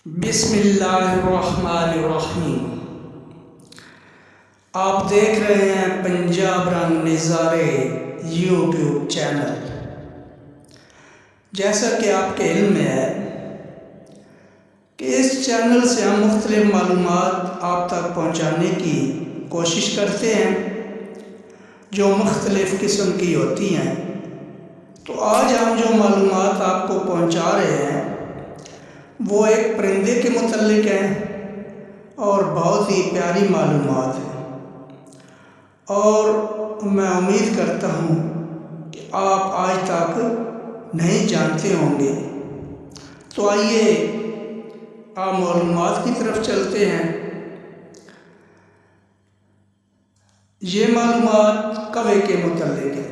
बिस्मिल्लाहिर्रहमानिर्रहीम। आप देख रहे हैं पंजाब रंग नज़ारे यूट्यूब चैनल। जैसा कि आपके इल्म में है कि इस चैनल से हम मुख्तलिफ मालूमात आप तक पहुंचाने की कोशिश करते हैं जो मुख्तलिफ़ किस्म की होती हैं। तो आज हम जो मालूमात आपको पहुंचा रहे हैं वो एक परिंदे के मुतल्लिक है और बहुत ही प्यारी मालूमात है, और मैं उम्मीद करता हूँ कि आप आज तक नहीं जानते होंगे। तो आइए आप मालूमात की तरफ चलते हैं। ये मालूमात कौवे के मुतल्लिक है।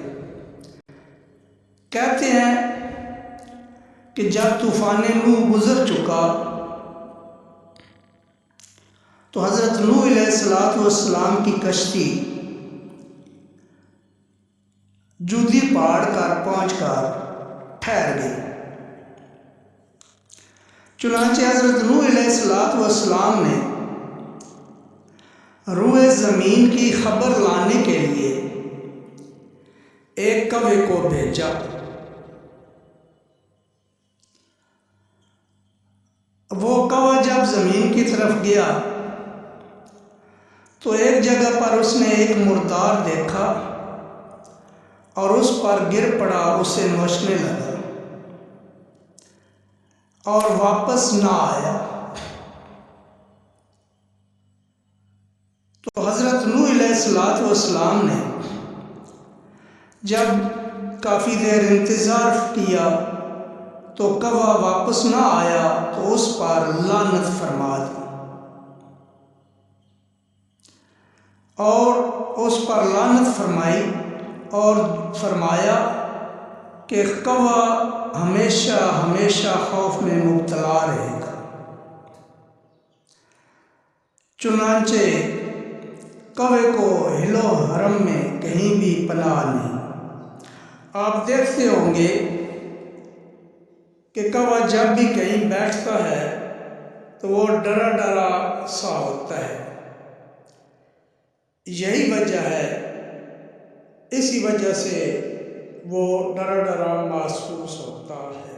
कहते हैं कि जब तूफ़ान नूह गुज़र चुका तो हज़रत नूह अलैहिस्सलाम की कश्ती जूदी पहाड़ पर पहुंचकर ठहर गई। चुनांचे हज़रत नूह अलैहिस्सलाम ने रूए ज़मीन की खबर लाने के लिए एक कौवे को भेजा। वो कौवा जब ज़मीन की तरफ गया तो एक जगह पर उसने एक मुर्दार देखा और उस पर गिर पड़ा, उसे नोचने लगा और वापस ना आया। तो हज़रत नूह अलैहिस्सलाम ने जब काफ़ी देर इंतज़ार किया तो कौवा वापस ना आया तो उस पर लानत फरमा दी और उस पर लानत फरमाई और फरमाया कि कौवा हमेशा हमेशा खौफ में मुब्तला रहेगा। चुनांचे कौवे को हिलो हरम में कहीं भी पनाह नहीं। आप देखते होंगे कि कौवा जब भी कहीं बैठता है तो वो डरा डरा सा होता है। यही वजह है, इसी वजह से वो डरा डरा महसूस होता है।